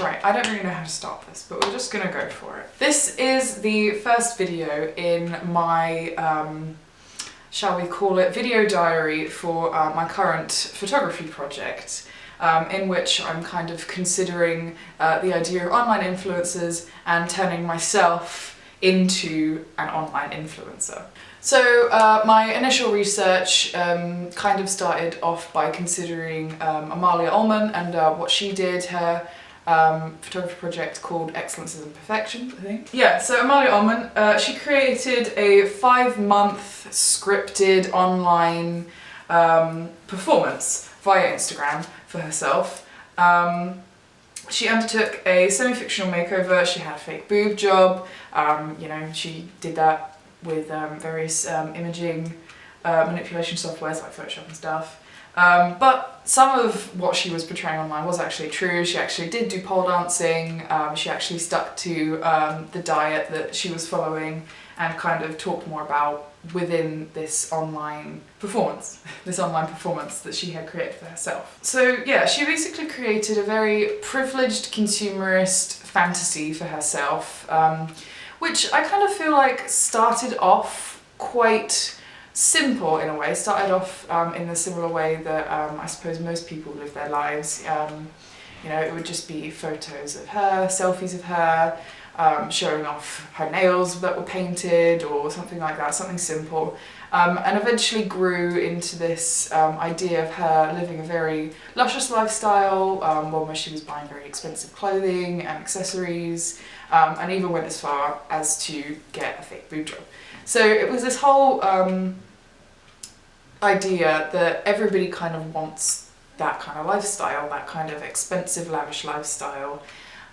Right, I don't really know how to start this, but we're just gonna go for it. This is the first video in my, shall we call it, video diary for my current photography project, in which I'm kind of considering the idea of online influencers and turning myself into an online influencer. So my initial research kind of started off by considering Amalia Ullman and what she did, her photography project called Excellence is Imperfection, I think. Yeah, so Amalia Ullman, she created a 5-month scripted online performance via Instagram for herself. She undertook a semi-fictional makeover. She had a fake boob job. You know, she did that with various imaging manipulation softwares like Photoshop and stuff. But some of what she was portraying online was actually true. She actually did do pole dancing. She actually stuck to the diet that she was following and kind of talked more about within this online performance that she had created for herself. So yeah, she basically created a very privileged consumerist fantasy for herself, which I kind of feel like started off quite simple in a way, started off in the similar way that I suppose most people live their lives. You know, it would just be photos of her, selfies of her, showing off her nails that were painted or something like that, something simple. And eventually grew into this idea of her living a very luscious lifestyle, one where she was buying very expensive clothing and accessories, and even went as far as to get a fake boob job. So it was this whole idea that everybody kind of wants that kind of lifestyle, that kind of expensive, lavish lifestyle,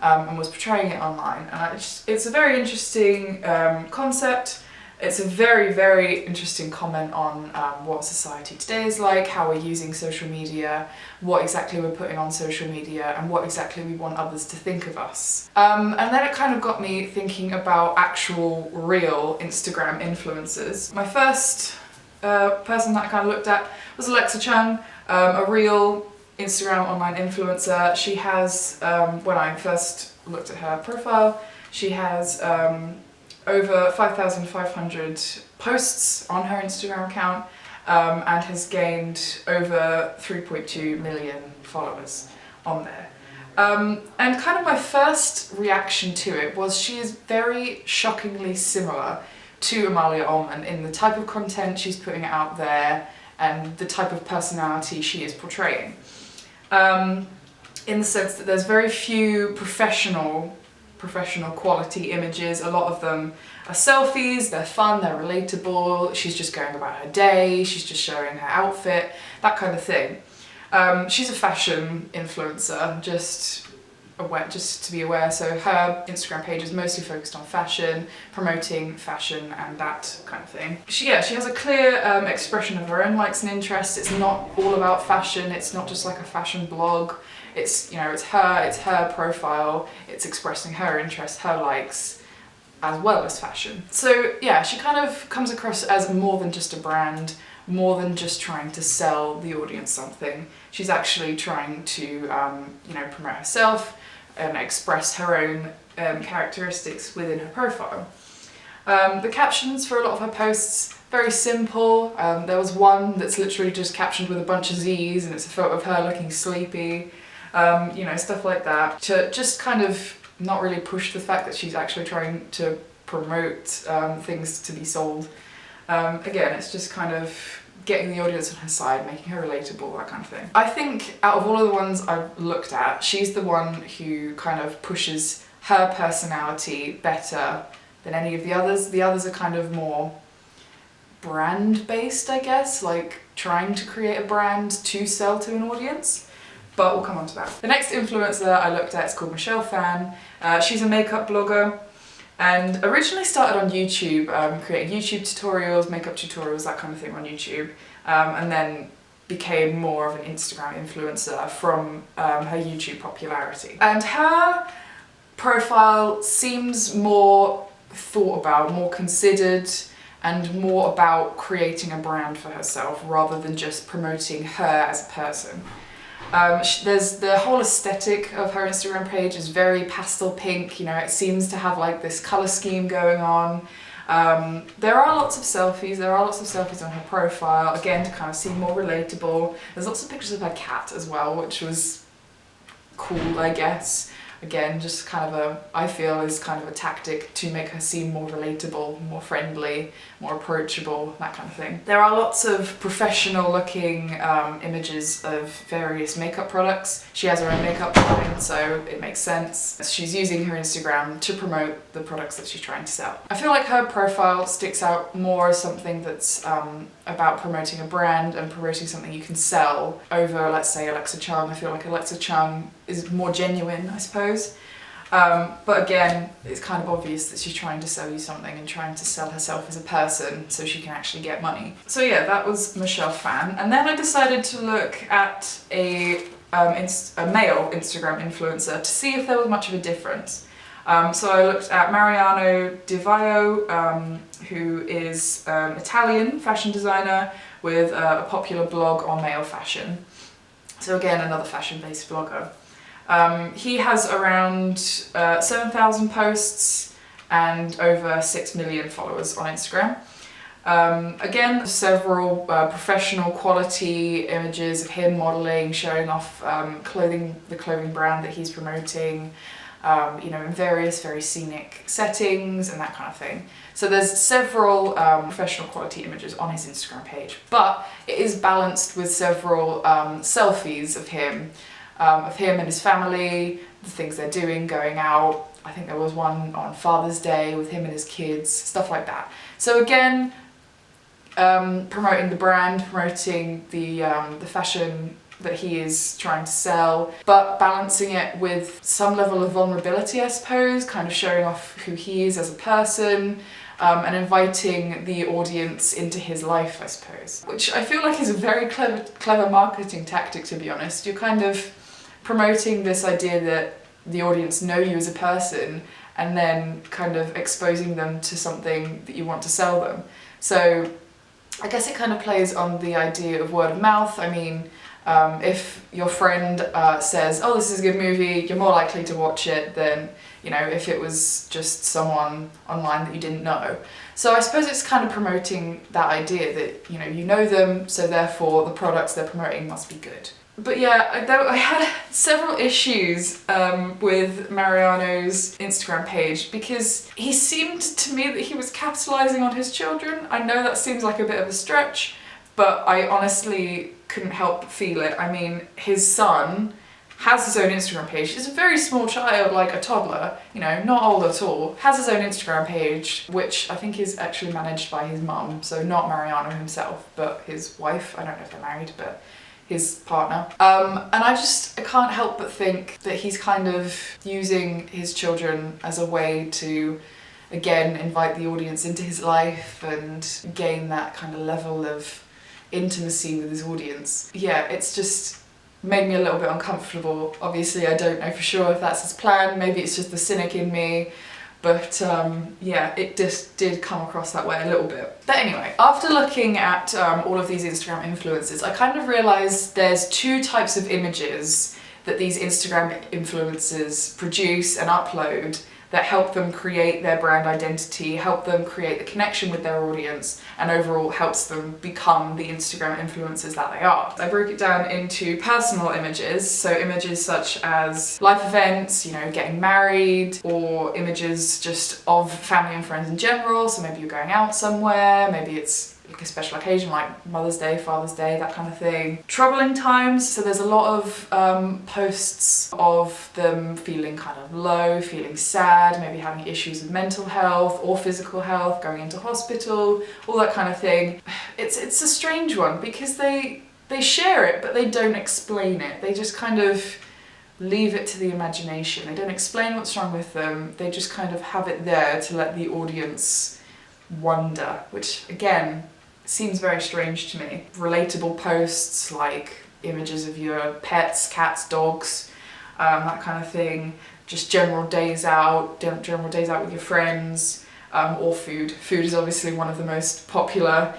and was portraying it online. And it's a very interesting concept. It's a very, very interesting comment on what society today is like, how we're using social media, what exactly we're putting on social media, and what exactly we want others to think of us. And then it kind of got me thinking about actual, real Instagram influencers. My first person that I kind of looked at was Alexa Chung, a real Instagram online influencer. She has, when I first looked at her profile, she has over 5,500 posts on her Instagram account, and has gained over 3.2 million followers on there. And kind of my first reaction to it was she is very shockingly similar to Amalia Ullman in the type of content she's putting out there and the type of personality she is portraying. In the sense that there's very few professional quality images. A lot of them are selfies, they're fun, they're relatable, she's just going about her day, she's just showing her outfit, that kind of thing. She's a fashion influencer, just to be aware, so her Instagram page is mostly focused on fashion, promoting fashion and that kind of thing. She has a clear expression of her own likes and interests. It's not all about fashion, it's not just like a fashion blog. It's, you know, it's her profile, it's expressing her interests, her likes, as well as fashion. So yeah, she kind of comes across as more than just a brand, more than just trying to sell the audience something. She's actually trying to, you know, promote herself and express her own characteristics within her profile. The captions for a lot of her posts, very simple. There was one that's literally just captioned with a bunch of Z's and it's a photo of her looking sleepy. You know, stuff like that, to just kind of not really push the fact that she's actually trying to promote things to be sold. Again, it's just kind of getting the audience on her side, making her relatable, that kind of thing. I think out of all of the ones I've looked at, she's the one who kind of pushes her personality better than any of the others. The others are kind of more brand-based, I guess, like trying to create a brand to sell to an audience. But we'll come on to that. The next influencer I looked at is called Michelle Phan. She's a makeup blogger and originally started on YouTube, creating YouTube tutorials, makeup tutorials, that kind of thing on YouTube, and then became more of an Instagram influencer from her YouTube popularity. And her profile seems more thought about, more considered, and more about creating a brand for herself rather than just promoting her as a person. There's the whole aesthetic of her Instagram page is very pastel pink, you know, it seems to have like this colour scheme going on. There are lots of selfies on her profile, again to kind of seem more relatable. There's lots of pictures of her cat as well, which was cool, I guess. Again, just kind of I feel is kind of a tactic to make her seem more relatable, more friendly, more approachable, that kind of thing. There are lots of professional looking images of various makeup products. She has her own makeup line, so it makes sense. She's using her Instagram to promote the products that she's trying to sell. I feel like her profile sticks out more as something that's about promoting a brand and promoting something you can sell over, let's say, Alexa Chung. I feel like Alexa Chung is more genuine, I suppose. But again, it's kind of obvious that she's trying to sell you something and trying to sell herself as a person so she can actually get money. So yeah, that was Michelle Phan. And then I decided to look at a male Instagram influencer to see if there was much of a difference. So I looked at Mariano Di Vaio, who is an Italian fashion designer with a popular blog on male fashion. So again, another fashion-based blogger. He has around 7,000 posts and over 6 million followers on Instagram. Again, several professional quality images of him modelling, showing off the clothing brand that he's promoting, you know, in various very scenic settings and that kind of thing. So there's several professional quality images on his Instagram page, but it is balanced with several selfies of him and his family, the things they're doing, going out. I think there was one on Father's Day with him and his kids, stuff like that. So again, promoting the brand, promoting the fashion that he is trying to sell, but balancing it with some level of vulnerability, I suppose, kind of showing off who he is as a person, and inviting the audience into his life, I suppose. Which I feel like is a very clever marketing tactic, to be honest. You're kind of promoting this idea that the audience know you as a person and then kind of exposing them to something that you want to sell them. So I guess it kind of plays on the idea of word of mouth. I mean, if your friend says, oh, this is a good movie, you're more likely to watch it than, you know, if it was just someone online that you didn't know. So I suppose it's kind of promoting that idea that, you know them, so therefore the products they're promoting must be good. But yeah, I had several issues with Mariano's Instagram page because he seemed to me that he was capitalising on his children. I know that seems like a bit of a stretch, but I honestly couldn't help but feel it. I mean, his son has his own Instagram page. He's a very small child, like a toddler, you know, not old at all. Has his own Instagram page, which I think is actually managed by his mum, so not Mariano himself, but his wife. I don't know if they're married, but his partner. And I can't help but think that he's kind of using his children as a way to, again, invite the audience into his life and gain that kind of level of intimacy with his audience. Yeah, it's just made me a little bit uncomfortable. Obviously, I don't know for sure if that's his plan. Maybe it's just the cynic in me. But yeah, it just did come across that way a little bit. But anyway, after looking at all of these Instagram influencers, I kind of realised there's two types of images that these Instagram influencers produce and upload that help them create their brand identity, help them create the connection with their audience, and overall helps them become the Instagram influencers that they are. I broke it down into personal images, so images such as life events, you know, getting married, or images just of family and friends in general, so maybe you're going out somewhere, maybe it's like a special occasion like Mother's Day, Father's Day, that kind of thing. Troubling times, so there's a lot of posts of them feeling kind of low, feeling sad, maybe having issues with mental health or physical health, going into hospital, all that kind of thing. It's a strange one because they share it but they don't explain it. They just kind of leave it to the imagination. They don't explain what's wrong with them, they just kind of have it there to let the audience wonder, which again seems very strange to me. Relatable posts like images of your pets, cats, dogs, that kind of thing. Just general days out with your friends, or food. Food is obviously one of the most popular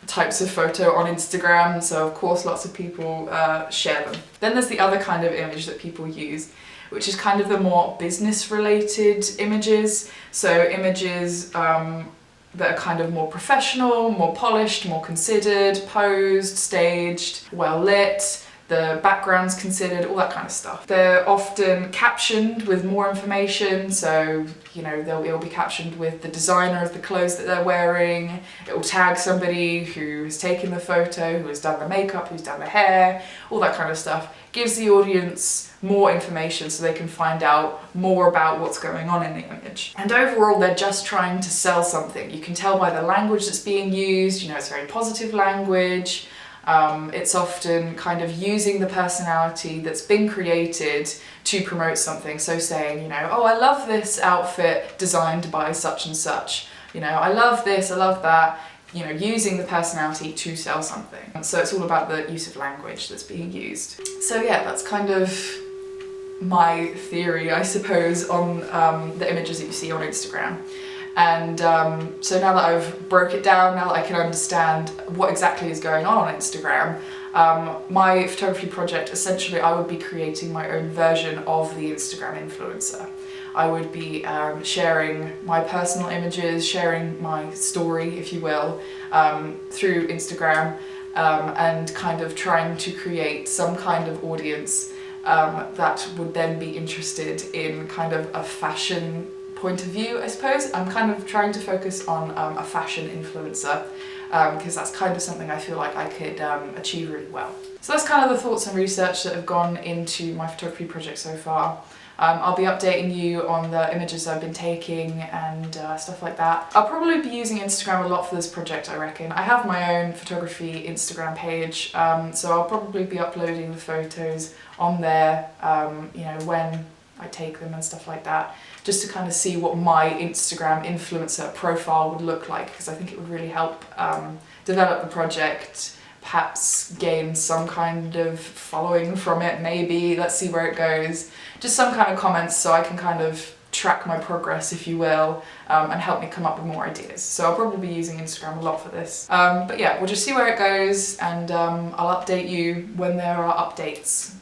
types of photo on Instagram, so of course lots of people share them. Then there's the other kind of image that people use, which is kind of the more business related images. So images that are kind of more professional, more polished, more considered, posed, staged, well lit, the background's considered, all that kind of stuff. They're often captioned with more information, so you know, it'll be captioned with the designer of the clothes that they're wearing, it will tag somebody who has taken the photo, who has done the makeup, who's done the hair, all that kind of stuff. Gives the audience more information so they can find out more about what's going on in the image. And overall, they're just trying to sell something. You can tell by the language that's being used, you know, it's very positive language. It's often kind of using the personality that's been created to promote something. So saying, you know, oh, I love this outfit designed by such and such. You know, I love this, I love that. You know, using the personality to sell something. So it's all about the use of language that's being used. So yeah, that's kind of my theory, I suppose, on the images that you see on Instagram. And so now that I've broke it down, now that I can understand what exactly is going on Instagram, my photography project, essentially I would be creating my own version of the Instagram influencer. I would be sharing my personal images, sharing my story, if you will, through Instagram, and kind of trying to create some kind of audience that would then be interested in kind of a fashion point of view, I suppose. I'm kind of trying to focus on a fashion influencer because that's kind of something I feel like I could achieve really well. So that's kind of the thoughts and research that have gone into my photography project so far. I'll be updating you on the images I've been taking and stuff like that. I'll probably be using Instagram a lot for this project, I reckon. I have my own photography Instagram page, so I'll probably be uploading the photos on there, you know, when I take them and stuff like that, just to kind of see what my Instagram influencer profile would look like, because I think it would really help develop the project, perhaps gain some kind of following from it, maybe. Let's see where it goes. Just some kind of comments so I can kind of track my progress, if you will, and help me come up with more ideas. So I'll probably be using Instagram a lot for this. But yeah, we'll just see where it goes, and I'll update you when there are updates.